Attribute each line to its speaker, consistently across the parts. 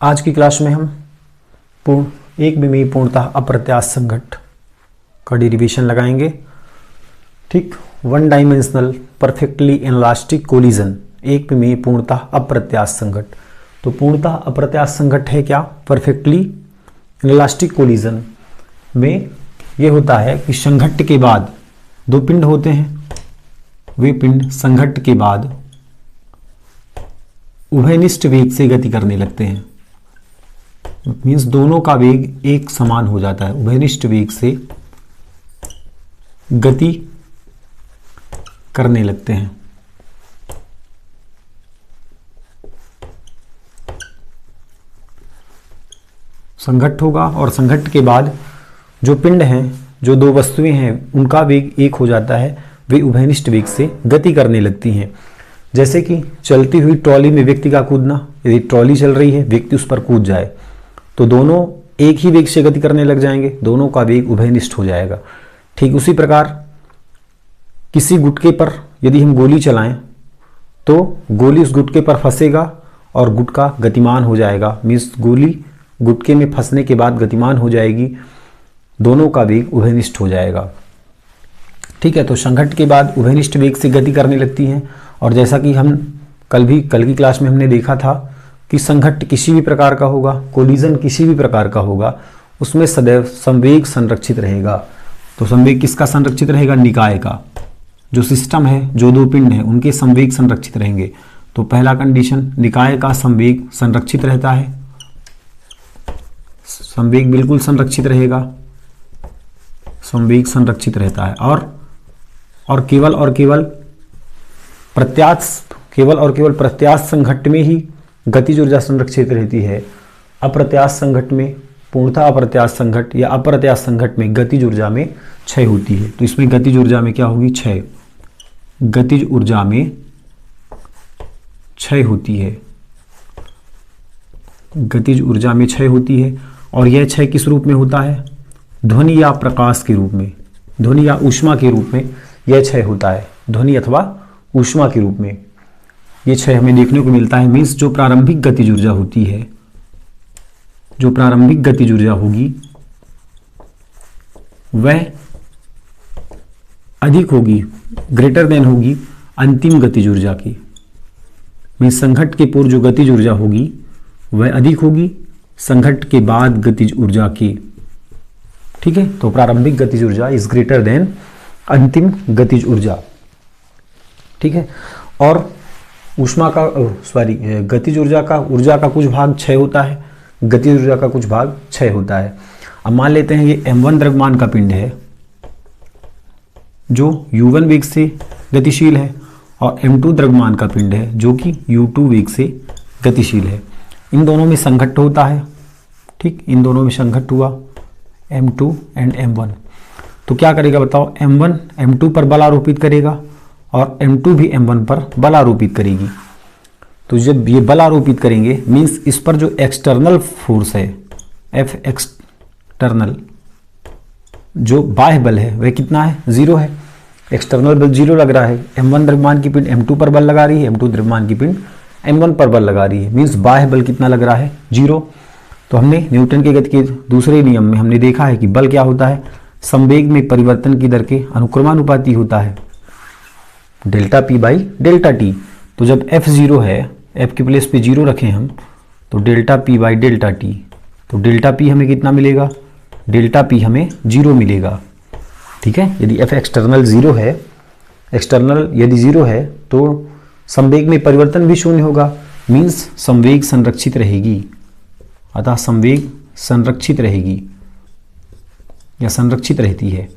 Speaker 1: आज की क्लास में हम एक विमीय पूर्णतः अप्रत्यास्थ संघट का डेरिवेशन लगाएंगे। ठीक, one dimensional perfectly inelastic collision, एक विमीय पूर्णतः अप्रत्यास्थ संघट। तो पूर्णतः अप्रत्यास्थ संघट है क्या? परफेक्टली इनलास्टिक कोलिजन में यह होता है कि संघट्ट के बाद दो पिंड होते हैं, वे पिंड संघट्ट के बाद उभयनिष्ठ वेग से गति करने लगते हैं। मीन्स दोनों का वेग एक समान हो जाता है, उभयनिष्ठ वेग से गति करने लगते हैं। संघट्ट होगा और संघट्ट के बाद जो पिंड हैं, जो दो वस्तुएं हैं, उनका वेग एक हो जाता है, वे उभयनिष्ठ वेग से गति करने लगती हैं। जैसे कि चलती हुई ट्रॉली में व्यक्ति का कूदना, यदि ट्रॉली चल रही है, व्यक्ति उस पर कूद जाए तो दोनों एक ही वेग से गति करने लग जाएंगे, दोनों का वेग उभयनिष्ठ हो जाएगा। ठीक उसी प्रकार किसी गुटके पर यदि हम गोली चलाएं तो गोली उस गुटके पर फंसेगा और गुटका गतिमान हो जाएगा। मीन्स गोली गुटके में फंसने के बाद गतिमान हो जाएगी, दोनों का वेग उभयनिष्ठ हो जाएगा। ठीक है, तो संघट्ट के बाद उभयनिष्ठ वेग से गति करने लगती हैं। और जैसा कि हम कल की क्लास में हमने देखा था कि संघट्ट किसी भी प्रकार का होगा, कोलिजन किसी भी प्रकार का होगा, उसमें सदैव संवेग संरक्षित रहेगा। तो संवेग किसका संरक्षित रहेगा? निकाय का। जो सिस्टम है, जो दो पिंड हैं, उनके संवेग संरक्षित रहेंगे। तो पहला कंडीशन, निकाय का संवेग संरक्षित रहता है, संवेग बिल्कुल संरक्षित रहेगा, संवेग संरक्षित रहता है। और केवल प्रत्यास्थ संघट्ट में ही गतिज ऊर्जा संरक्षित रहती है। अप्रत्यास्थ संघट्ट में, पूर्णतः अप्रत्यास्थ संघट्ट या अप्रत्यास्थ संघट्ट में गतिज ऊर्जा में क्षय होती है। तो इसमें गतिज ऊर्जा में क्या होगी? क्षय। गतिज ऊर्जा में क्षय होती है, गतिज ऊर्जा में क्षय होती है। और यह क्षय किस रूप में होता है? ध्वनि या प्रकाश के रूप में, ध्वनि या ऊष्मा के रूप में यह क्षय होता है। ध्वनि अथवा ऊष्मा के रूप में ये क्षय हमें देखने को मिलता है। मीन्स जो प्रारंभिक गतिज ऊर्जा होती है, जो प्रारंभिक गतिज ऊर्जा होगी वह अधिक होगी, ग्रेटर देन होगी अंतिम गतिज ऊर्जा की। मीन्स संघट्ट के पूर्व जो गतिज ऊर्जा होगी वह अधिक होगी संघट्ट के बाद गतिज ऊर्जा की। ठीक है, तो प्रारंभिक गतिज ऊर्जा इज ग्रेटर देन अंतिम गतिज ऊर्जा। ठीक है, और गतिज ऊर्जा का कुछ भाग क्षय होता है, गतिज ऊर्जा का कुछ भाग क्षय होता है। अब मान लेते हैं ये m1 द्रव्यमान का पिंड है जो u1 वेग से गतिशील है, और m2 द्रव्यमान का पिंड है जो कि u2 वेग से गतिशील है। इन दोनों में संघट्ट होता है। ठीक, इन दोनों में संघट्ट हुआ m2 एंड m1। तो क्या करेगा बताओ? m1 m2 पर बल आरोपित करेगा और m2 भी m1 पर बल आरोपित करेगी। तो जब ये बल आरोपित करेंगे, मीन्स इस पर जो एक्सटर्नल फोर्स है, F एक्सटर्नल, जो बाह्य बल है वह कितना है? 0 है। एक्सटर्नल बल 0 लग रहा है। m1 द्रव्यमान की पिंड m2 पर बल लगा रही है, m2 द्रव्यमान की पिंड m1 पर बल लगा रही है। मीन्स बाह्य बल कितना लग रहा है? 0। तो हमने न्यूटन के गति के दूसरे नियम में हमने देखा है कि बल क्या होता है? संवेग में परिवर्तन की दर के अनुक्रमानुपाती होता है, delta P by delta T। तो जब F 0 है, F के प्लेस पे 0 रखें हम, तो delta P by delta T। तो डेल्टा P हमें कितना मिलेगा? डेल्टा P हमें 0 मिलेगा। ठीक है, यदि F एक्सटर्नल 0 है, एक्सटर्नल यदि 0 है तो संवेग में परिवर्तन भी शून्य होगा। मीन्स संवेग संरक्षित रहेगी, अतः संवेग संरक्षित रहेगी या संरक्षित रहती है।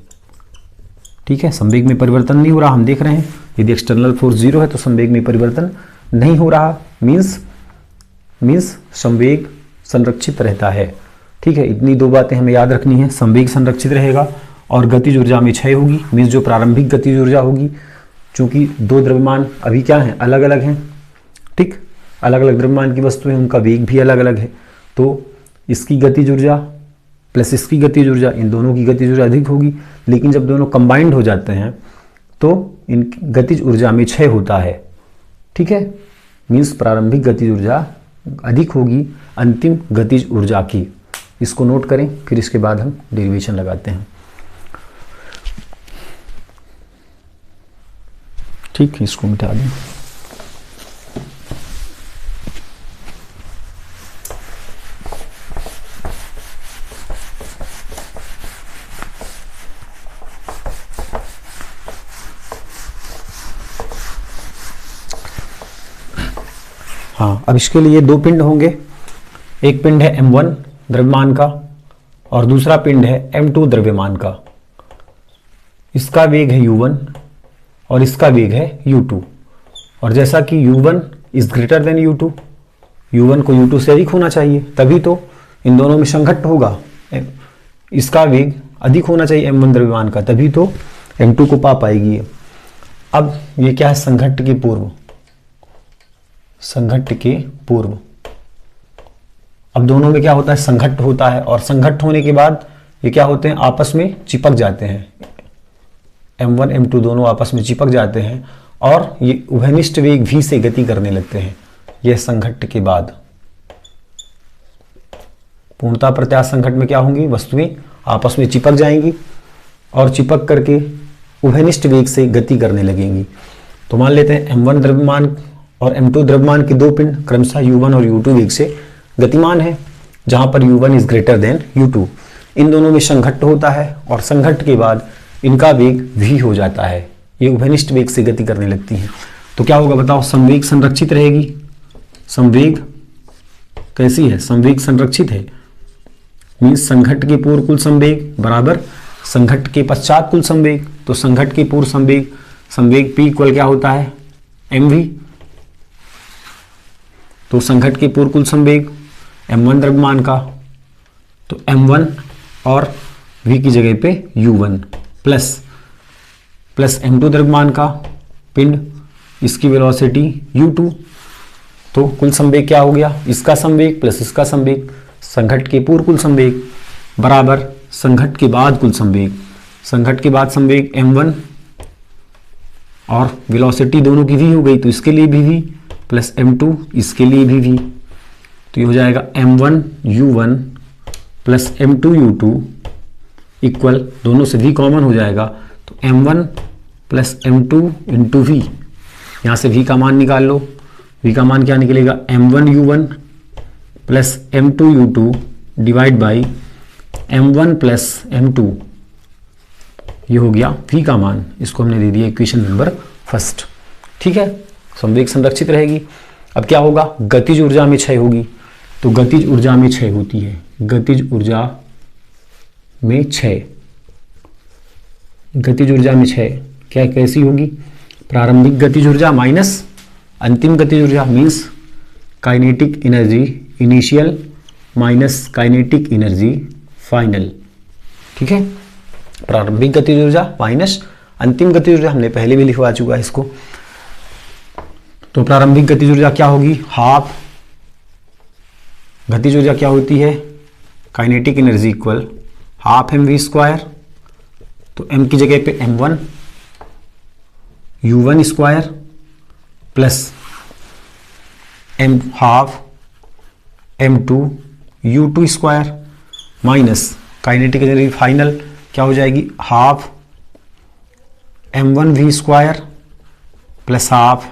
Speaker 1: ठीक है, संवेग में परिवर्तन नहीं हो रहा, हम देख रहे हैं। यदि एक्सटर्नल फोर्स 0 है तो संवेग में परिवर्तन नहीं हो रहा, मीन्स संवेग संरक्षित रहता है। ठीक है, इतनी दो बातें हमें याद रखनी है। संवेग संरक्षित रहेगा और गतिज ऊर्जा में क्षय होगी। मीन्स जो प्रारंभिक गतिज ऊर्जा होगी, चूंकि दो द्रव्यमान अभी क्या हैं? अलग अलग हैं। ठीक, अलग अलग द्रव्यमान की वस्तुएं, उनका वेग भी अलग अलग है। तो इसकी गतिज ऊर्जा प्लस इसकी गतिज ऊर्जा, इन दोनों की गतिज ऊर्जा अधिक होगी। लेकिन जब दोनों कंबाइंड हो जाते हैं तो इन गतिज ऊर्जा में क्षय होता है। ठीक है, मीन्स प्रारंभिक गतिज ऊर्जा अधिक होगी अंतिम गतिज ऊर्जा की। इसको नोट करें, फिर इसके बाद हम डेरिवेशन लगाते हैं। ठीक, इसको मिटा दें। हाँ, अब इसके लिए दो पिंड होंगे। एक पिंड है m1 द्रव्यमान का और दूसरा पिंड है m2 द्रव्यमान का। इसका वेग है u1 और इसका वेग है u2। और जैसा कि u1 is greater than u2, u1 को u2 से अधिक होना चाहिए, तभी तो इन दोनों में संघट्ट होगा। इसका वेग अधिक होना चाहिए m1 द्रव्यमान का, तभी तो m2 को पा पाएगी। अब ये क्या है, संघट्ट के पूर्व, संघट्ट के पूर्व। अब दोनों में क्या होता है, संघट्ट होता है, और संघट्ट होने के बाद ये क्या होते हैं, आपस में चिपक जाते हैं। m1 m2 दोनों आपस में चिपक जाते हैं और ये उभयनिष्ठ वेग v से गति करने लगते हैं। यह संघट्ट के बाद पूर्णतः प्रत्यास्थ संघट्ट में क्या होंगी, वस्तुएं आपस में चिपक जाएंगी और चिपक करके उभयनिष्ठ वेग से गति करने लगेंगी। तो मान लेते हैं m1 द्रव्यमान और m2 द्रव्यमान के दो पिंड क्रमशः u1 और u2 वेग से गतिमान है, जहां पर u1 is greater than u2। इन दोनों में संघट्ट होता है और संघट्ट के बाद इनका वेग v हो जाता है, ये उभयनिष्ठ वेग से गति करने लगती हैं। तो क्या होगा बताओ, संवेग संरक्षित रहेगी। संवेग कैसी है, संवेग संरक्षित है, मीन्स संघट्ट के पूर्व कुल संवेग बराबर संघट्ट के पश्चात कुल संवेग। तो संघट्ट के पूर्व संवेग, संवेग p इक्वल क्या होता है, mv। तो संघट्ट के पूर्व कुल संवेग m1 द्रव्यमान का, तो m1 और v की जगह पे u1 प्लस m2 द्रव्यमान का पिंड, इसकी वेलोसिटी u2। तो कुल संवेग क्या हो गया, इसका संवेग प्लस इसका संवेग, संघट्ट के पूर्व कुल संवेग बराबर संघट्ट के बाद कुल संवेग। संघट्ट के बाद संवेग m1 और वेलोसिटी दोनों की v हो गई, तो इसके लिए भी v प्लस m2, इसके लिए भी v। तो ये हो जाएगा m1 u1 plus m2 u2 equal, दोनों से v कॉमन हो जाएगा, तो m1 plus m2 into v। यहाँ से v का मान निकाल लो, v का मान क्या निकलेगा, m1 u1 plus m2 u2 divide by m1 plus m2। ये हो गया v का मान, इसको हमने दे दिया इक्वेशन नंबर फर्स्ट। ठीक है, संवेग संरक्षित रहेगी। अब क्या होगा, गतिज ऊर्जा में क्षय होगी। तो गतिज ऊर्जा में क्षय होती है, गतिज ऊर्जा में क्षय, गतिज ऊर्जा में क्षय क्या कैसी होगी, प्रारंभिक गतिज ऊर्जा माइनस अंतिम गतिज ऊर्जा, means kinetic energy initial minus kinetic energy final. ठीक है, प्रारंभिक गतिज ऊर्जा माइनस अंतिम गतिज ऊर्जा, हमने पहले भी लिखवा चुका है इसको। तो प्रारंभिक गतिज ऊर्जा क्या होगी, हाफ गतिज ऊर्जा क्या होती है, kinetic energy equal half mv square. तो m की जगह पे m1 u1 square plus m half m2 u2 square minus kinetic energy final क्या हो जाएगी, half m1 v square plus half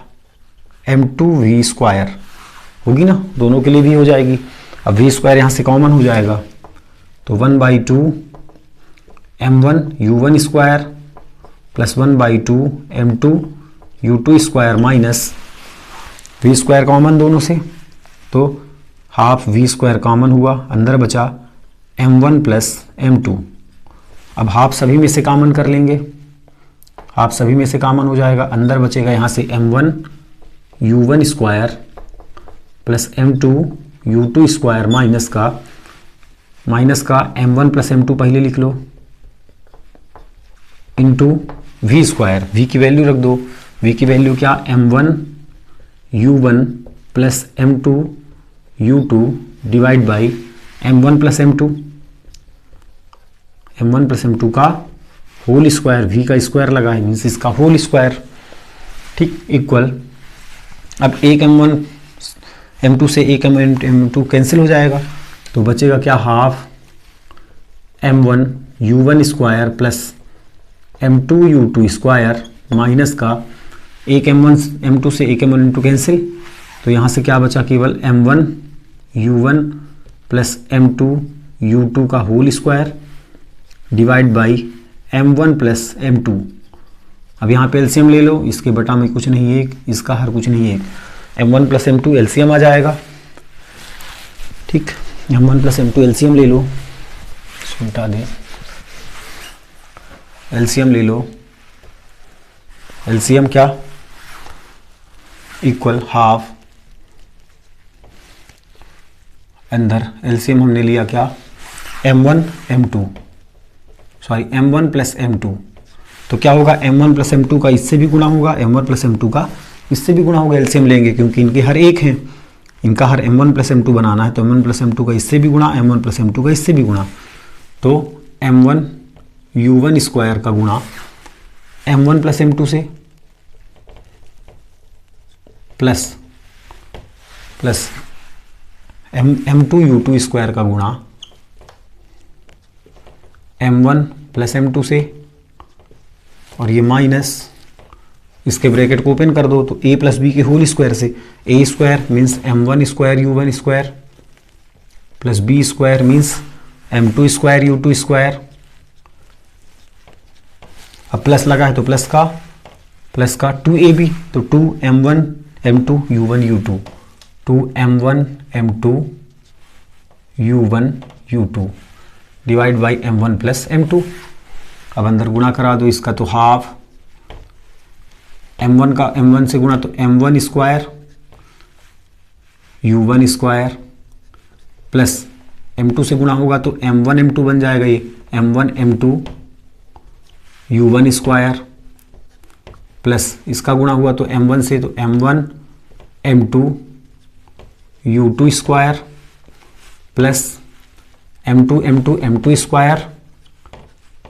Speaker 1: m2 v square होगी ना, दोनों के लिए भी हो जाएगी। अब v स्क्वायर यहाँ से कॉमन हो जाएगा, तो 1/2 m1 u1 square plus 1/2 m2 u2 square minus v square common दोनों से, तो हाफ v स्क्वायर कॉमन हुआ, अंदर बचा m1 प्लस m2। अब हाफ सभी में से कॉमन कर लेंगे, हाफ सभी में से कॉमन हो जाएगा, अंदर बचेगा यहाँ से m1 u1 square plus m2 u2 square minus का m1 प्लस m2 पहले लिख लो इंटू v स्क्वायर, v की वैल्यू रख दो, v की वैल्यू क्या, m1 u1 plus m2 u2 divide by m1 plus m2, m1 plus m2 का whole square, v का स्क्वायर लगा है मीन्स इसका होल स्क्वायर। ठीक, इक्वल, अब एक m1 m2 से एक m2 कैंसिल हो जाएगा, तो बचेगा क्या, half m1 u1 square plus m2 u2 square minus का एक m2 से एक m1 कैंसिल, तो यहाँ से क्या बचा, केवल m1 u1 plus m2 u2 का whole square divide by m1 plus m2। अब यहाँ पे एलसीएम ले लो, इसके बटा में कुछ नहीं है, इसका हर कुछ नहीं है, m1 प्लस m2 एलसीएम आ जाएगा। ठीक, m1 प्लस m2 एलसीएम ले लो, इसको मिटा दें, एलसीएम ले लो, एलसीएम क्या, इक्वल हाफ, अंदर एलसीएम हमने लिया क्या, m1 m2 sorry m1 plus m2, तो क्या होगा, m1 प्लस m2 का इससे भी गुणा होगा, m1 प्लस m2 का इससे भी गुणा होगा, एलसीएम लेंगे क्योंकि इनके हर एक हैं, इनका हर m1 प्लस m2 बनाना है, तो m1 प्लस m2 का इससे भी गुणा, m1 प्लस m2 का इससे भी गुणा, तो m1 u1 स्क्वायर का गुणा m1 प्लस m2 से प्लस m2 u2 स्क्वायर का गुणा m1 प्लस m2 से, और ये माइनस, इसके ब्रैकेट को ओपन कर दो तो a प्लस बी के होल स्क्वायर से, a square means m1 square u1 square plus b square means m2 square u2 square. अब प्लस लगा है तो प्लस का 2ab, तो 2m1 m2 u1 u2, 2m1 m2 u1 u2 divide by m1 plus m2। अब अंदर गुणा करा दो इसका, तो हाफ m1 का m1 से गुणा तो m1 square u1 square plus m2 से गुणा होगा तो m1 m2 बन जाएगा, ये m1 m2 u1 square plus इसका गुणा हुआ तो m1 से, तो m1 m2 u2 square plus m2 m2 m2 square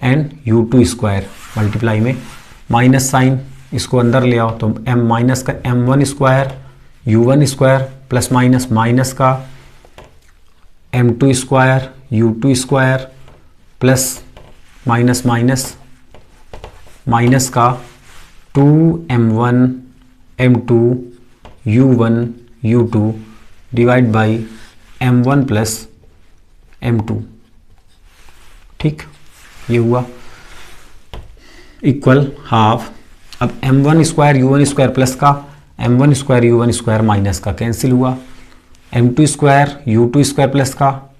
Speaker 1: and u2 square, multiply में माइनस साइन, इसको अंदर ले आओ तो m माइनस का m1 square u1 square plus minus का m2 square u2 square plus minus का 2m1 m2 u1 u2 divide by m1 plus m2। ठीक, ये हुआ इक्वल हाफ। अब m1 square u1 square plus का m1 square u1 square minus का cancel हुआ, m2 square u2 square plus का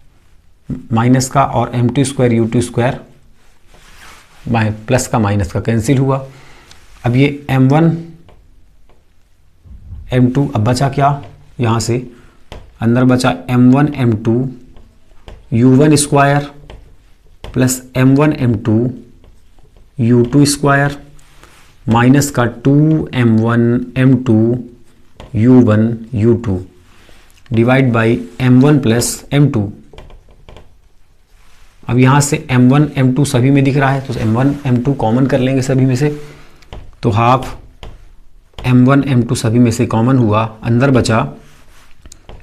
Speaker 1: minus का, और m2 square u2 square plus का माइनस का कैंसिल हुआ। अब ये m1 m2, अब बचा क्या, यहाँ से अंदर बचा m1 m2 u1 square plus m1 m2 u2 square minus का 2m1 m2 u1 u2 divide by m1 plus m2। अब यहाँ से m1 m2 सभी में दिख रहा है, तो m1 m2 कॉमन कर लेंगे सभी में से, तो हाफ m1 m2 सभी में से कॉमन हुआ, अंदर बचा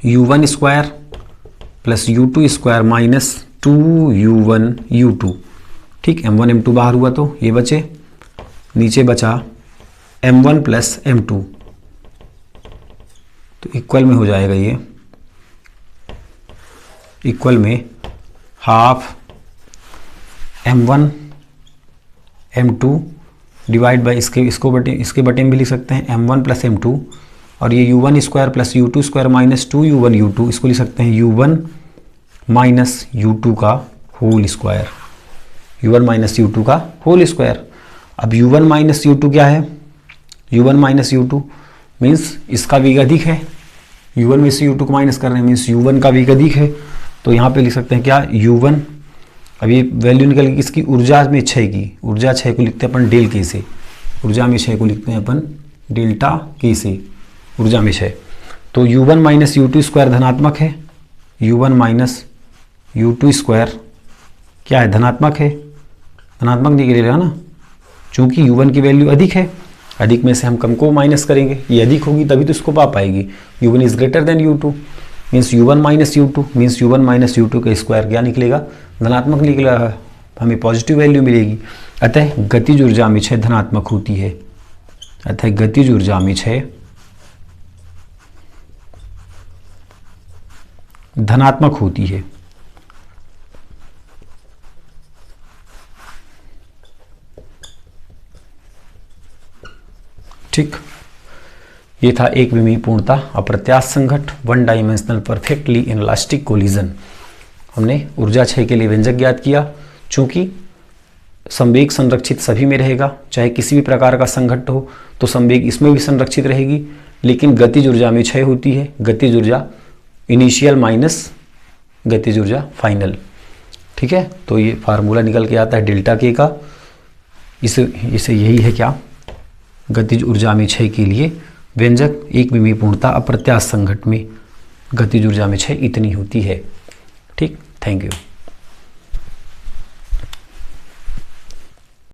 Speaker 1: u1 square plus u2 square minus 2u1 u2। ठीक, m1 m2 बाहर हुआ तो ये बचे, नीचे बचा m1 प्लस m2, तो इक्वल में हो जाएगा, ये इक्वल में half m1 m2 divide by इसके बटे में भी लिख सकते हैं m1 प्लस m2, और ये u1 square plus u2 square minus 2u1 u2, इसको लिख सकते हैं u1 माइनस u2 का whole square, u1 minus u2 का होल स्क्वायर। अब u1 माइनस u2 क्या है, u1 माइनस u2 मीन्स इसका वेग अधिक है, u1 में से u2 को माइनस कर रहे हैं मीन्स u1 का वेग अधिक है, तो यहाँ पे लिख सकते हैं क्या, u1। अब ये वैल्यू निकल गई इसकी ऊर्जा में क्षय की, ऊर्जा क्षय को लिखते हैं अपन डेल के से, ऊर्जा में क्षय को लिखते हैं अपन डेल्टा के से, ऊर्जा में क्षय। तो u1 माइनस u2 स्क्वायर धनात्मक है, u1 माइनस u2 स्क्वायर क्या है, धनात्मक है, धनात्मक निकलेगा ना, चूंकि u1 की वैल्यू अधिक है अधिक में से हम कम को माइनस करेंगे, ये अधिक होगी तभी तो इसको पा पाएगी। u1 is greater than u2 means u1 minus u2 means u1 minus u2 का स्क्वायर क्या निकलेगा, धनात्मक निकलेगा, हमें पॉजिटिव वैल्यू मिलेगी। अतः गतिज ऊर्जा में क्षय धनात्मक होती है, अतः गतिज ऊर्जा में क्षय धनात्मक होती है। ठीक, ये था एक विमीय पूर्णता अप्रत्यास्थ संघट, one dimensional perfectly inelastic collision. हमने ऊर्जा क्षय के लिए व्यंजक ज्ञात किया। चूंकि संवेग संरक्षित सभी में रहेगा, चाहे किसी भी प्रकार का संघट्ट हो तो संवेग इसमें भी संरक्षित रहेगी, लेकिन गतिज ऊर्जा में क्षय होती है। गतिज ऊर्जा इनिशियल माइनस गतिज ऊर्जा फाइनल। ठीक है, तो ये फार्मूला निकल के आता है डेल्टा के का। इसे यही है क्या, गतिज ऊर्जा में क्षय के लिए व्यंजक एक विमीय पूर्णता अप्रत्यास्थ संघट में गतिज ऊर्जा में क्षय इतनी होती है। ठीक, थैंक यू।